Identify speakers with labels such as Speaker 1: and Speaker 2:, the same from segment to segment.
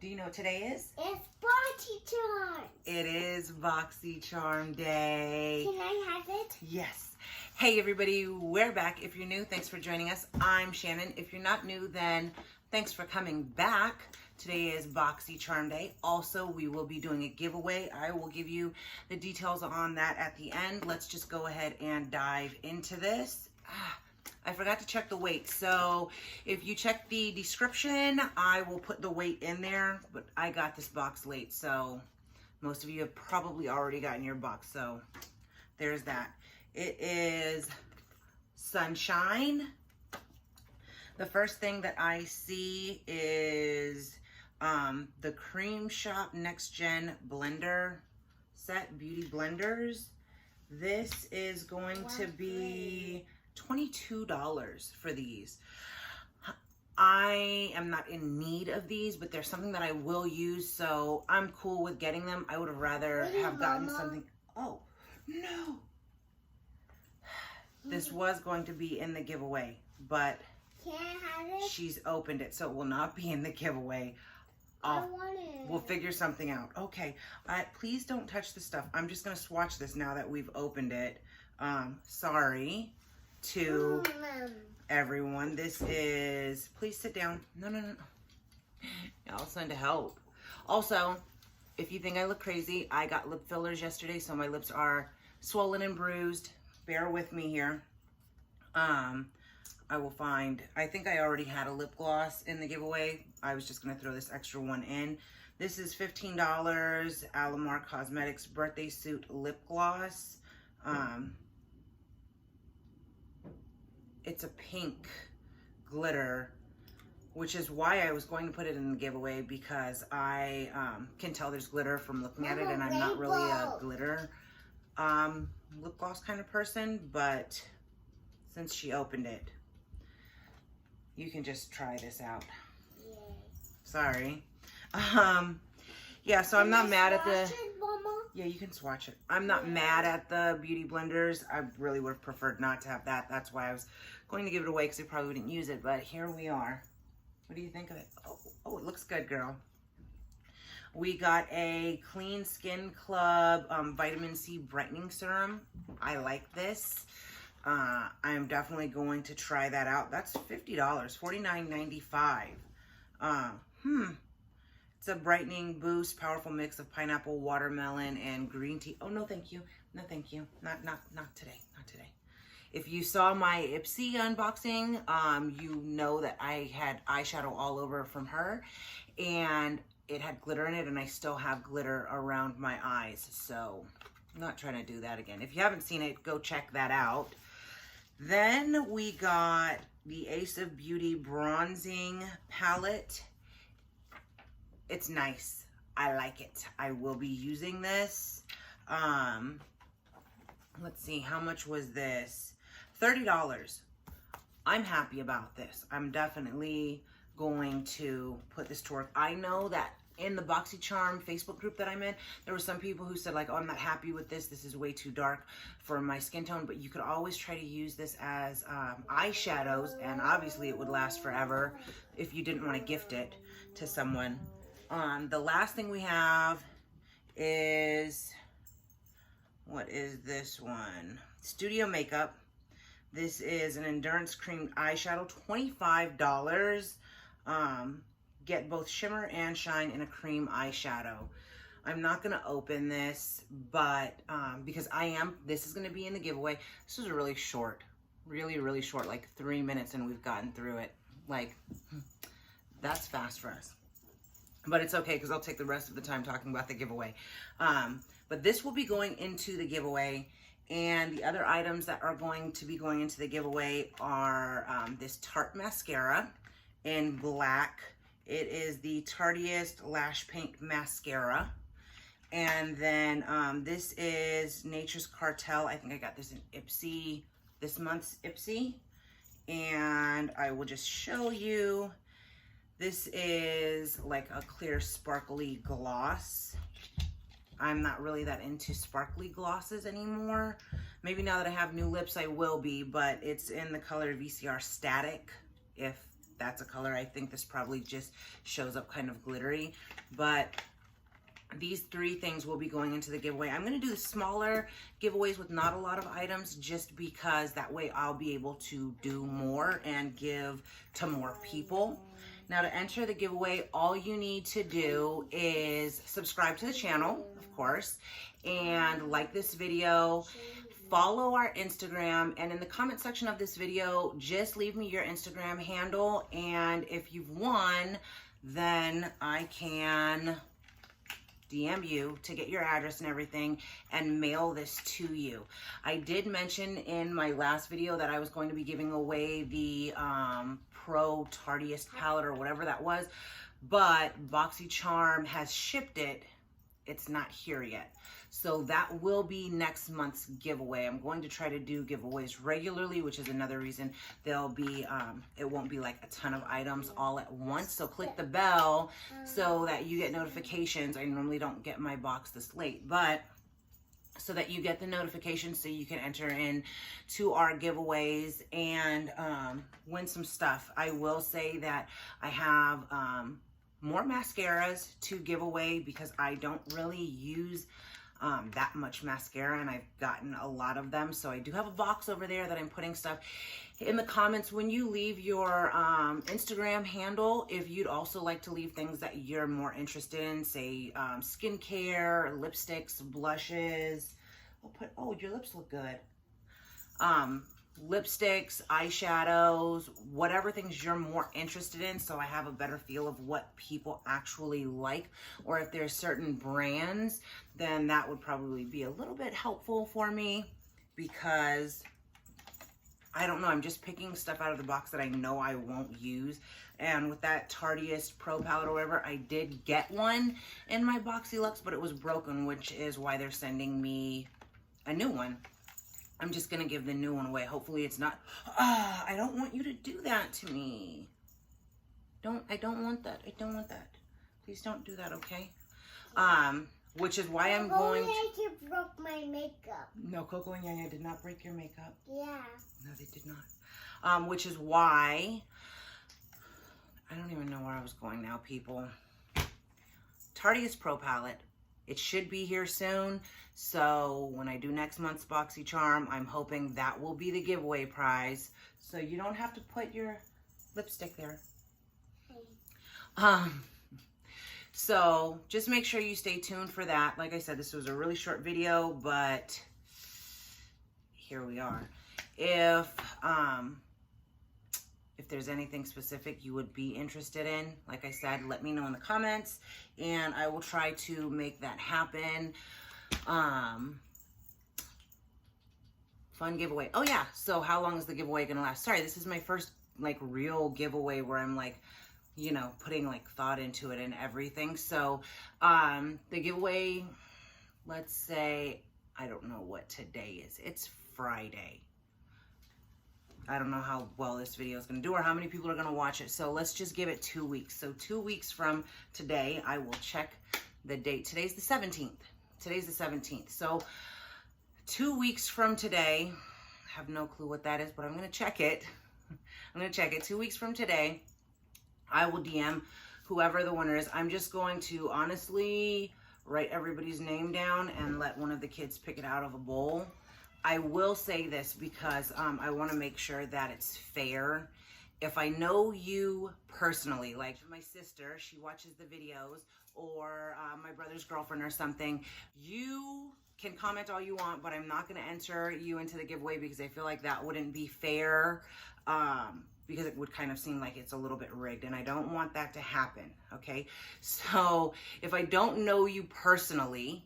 Speaker 1: Do you know what today is?
Speaker 2: It's Boxycharm.
Speaker 1: It is Boxycharm Day.
Speaker 2: Can I have it?
Speaker 1: Yes. Hey everybody, we're back. If you're new, thanks for joining us. I'm Shannon. If you're not new, then thanks for coming back. Today is Boxycharm Day. Also, we will be doing a giveaway. I will give you the details on that at the end. Let's just go ahead and dive into this. I forgot to check the weight, so if you check the description, I will put the weight in there, but I got this box late, so most of you have probably already gotten your box, so there's that. It is Sunshine. The first thing that I see is the Cream Shop Next Gen Blender Set, Beauty Blenders. This is going to be $22 for these. I am not in need of these, but there's something that I will use, so I'm cool with getting them. I would have rather have gotten something. Oh, no. This was going to be in the giveaway, but
Speaker 2: Can I have it?
Speaker 1: she's opened it, so it will not be in the giveaway.
Speaker 2: I want it.
Speaker 1: We'll figure something out. Okay, please don't touch the stuff. I'm just gonna swatch this now that we've opened it. Sorry to everyone. This is, please sit down. No. I'll send help. Also, if you think I look crazy, I got lip fillers yesterday, so my lips are swollen and bruised. Bear with me here. I think I already had a lip gloss in the giveaway. I was just gonna throw this extra one in. This is $15, Alamar Cosmetics Birthday Suit Lip Gloss. It's a pink glitter, which is why I was going to put it in the giveaway, because I can tell there's glitter from looking at it, and I'm not really a glitter lip gloss kind of person, but since she opened it, you can just try this out.
Speaker 2: Yay.
Speaker 1: Sorry. Yeah, so I'm not mad at the...
Speaker 2: Mama?
Speaker 1: Yeah, you can swatch it. I'm not mad at the beauty blenders. I really would have preferred not to have that. That's why I was going to give it away, because I probably wouldn't use it, but here we are. What do you think of it? Oh, it looks good, girl. We got a Clean Skin Club Vitamin C Brightening Serum. I like this. I'm definitely going to try that out. That's $50, $49.95. It's a brightening boost, powerful mix of pineapple, watermelon, and green tea. Oh, no, thank you. No, thank you. Not today. Not today. If you saw my Ipsy unboxing, you know that I had eyeshadow all over from her, and it had glitter in it, and I still have glitter around my eyes, so I'm not trying to do that again. If you haven't seen it, go check that out. Then we got the Ace of Beauty Bronzing Palette. It's nice. I like it. I will be using this. Let's see, how much was this? $30. I'm happy about this. I'm definitely going to put this to work. I know that in the Boxycharm Facebook group that I'm in, there were some people who said, like, oh, I'm not happy with this. This is way too dark for my skin tone. But you could always try to use this as eyeshadows, and obviously it would last forever if you didn't want to gift it to someone. The last thing we have is, what is this one? Studio Makeup. This is an Endurance Cream Eyeshadow, $25. Get both shimmer and shine in a cream eyeshadow. I'm not gonna open this, but because this is gonna be in the giveaway. This is really short, really short, like 3 minutes, and we've gotten through it. Like, that's fast for us. But it's okay, because I'll take the rest of the time talking about the giveaway. But this will be going into the giveaway, and the other items that are going to be going into the giveaway are this Tarte mascara in black. It is the Tartiest Lash Paint Mascara. And then this is Nature's Cartel. I think I got this in Ipsy, this month's Ipsy. And I will just show you. This is like a clear sparkly gloss. I'm not really that into sparkly glosses anymore. Maybe now that I have new lips, I will be, but it's in the color VCR Static, if that's a color. I think this probably just shows up kind of glittery, but these 3 things will be going into the giveaway. I'm going to do the smaller giveaways with not a lot of items, just because that way I'll be able to do more and give to more people. Now, to enter the giveaway, all you need to do is subscribe to the channel, of course, and like this video, follow our Instagram, and in the comment section of this video, just leave me your Instagram handle, and if you've won, then I can DM you to get your address and everything and mail this to you. I did mention in my last video that I was going to be giving away the Pro Tardiest palette or whatever that was, but Boxycharm has shipped it. It's not here yet. So that will be next month's giveaway. I'm going to try to do giveaways regularly, which is another reason there'll be, it won't be like a ton of items all at once. So click the bell so that you get notifications. I normally don't get my box this late, but so that you get the notifications so you can enter in to our giveaways and win some stuff. I will say that I have more mascaras to give away because I don't really use that much mascara, and I've gotten a lot of them. So I do have a box over there that I'm putting stuff in the comments. When you leave your Instagram handle, if you'd also like to leave things that you're more interested in, say skincare, lipsticks, blushes. I'll put, oh, your lips look good. Lipsticks, eyeshadows, whatever things you're more interested in, so I have a better feel of what people actually like, or if there's certain brands, then that would probably be a little bit helpful for me, because I don't know, I'm just picking stuff out of the box that I know I won't use. And with that Tardiest Pro palette or whatever, I did get one in my Boxyluxe, but it was broken, which is why they're sending me a new one. I'm just going to give the new one away. Hopefully it's not, I don't want you to do that to me. I don't want that. I don't want that. Please don't do that, okay? Which is why I'm going to...
Speaker 2: You broke my makeup.
Speaker 1: No, Coco and Yaya did not break your makeup.
Speaker 2: Yeah.
Speaker 1: No, they did not. Which is why... I don't even know where I was going now, people. Tardiest Pro palette. It should be here soon. So when I do next month's Boxycharm, I'm hoping that will be the giveaway prize. So you don't have to put your lipstick there. So just make sure you stay tuned for that. Like I said, this was a really short video, but here we are. If there's anything specific you would be interested in, like I said, let me know in the comments and I will try to make that happen. Fun giveaway. Oh yeah, so how long is the giveaway gonna last? Sorry, this is my first like real giveaway where I'm like, you know, putting like thought into it and everything. So the giveaway, let's say, I don't know what today is. It's Friday. I don't know how well this video is going to do or how many people are going to watch it. So let's just give it 2 weeks. So 2 weeks from today, I will check the date. Today's the 17th. Today's the 17th. So 2 weeks from today, I have no clue what that is, but I'm going to check it. I'm going to check it. 2 weeks from today, I will DM whoever the winner is. I'm just going to honestly write everybody's name down and let one of the kids pick it out of a bowl. I will say this because I want to make sure that it's fair. If I know you personally, like my sister, she watches the videos, or my brother's girlfriend or something, you can comment all you want, but I'm not going to enter you into the giveaway because I feel like that wouldn't be fair, because it would kind of seem like it's a little bit rigged, and I don't want that to happen, okay? So if I don't know you personally,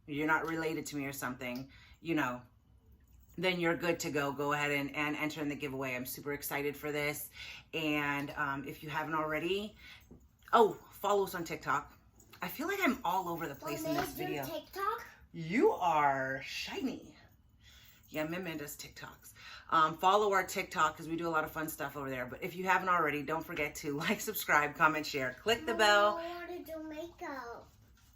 Speaker 1: you're not related to me or something, you know, then you're good to go. Go ahead and enter in the giveaway. I'm super excited for this. And if you haven't already, follow us on TikTok. I feel like I'm all over the place in this video.
Speaker 2: TikTok?
Speaker 1: You are shiny. Yeah, Mim does TikToks. Follow our TikTok because we do a lot of fun stuff over there. But if you haven't already, don't forget to like, subscribe, comment, share, click the bell.
Speaker 2: I want to do makeup.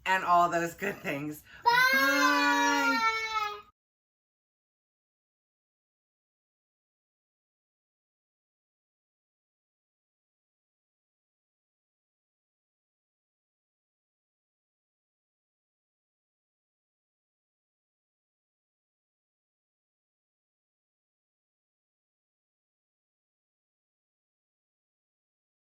Speaker 1: And all those good things.
Speaker 2: Bye.
Speaker 1: Bye.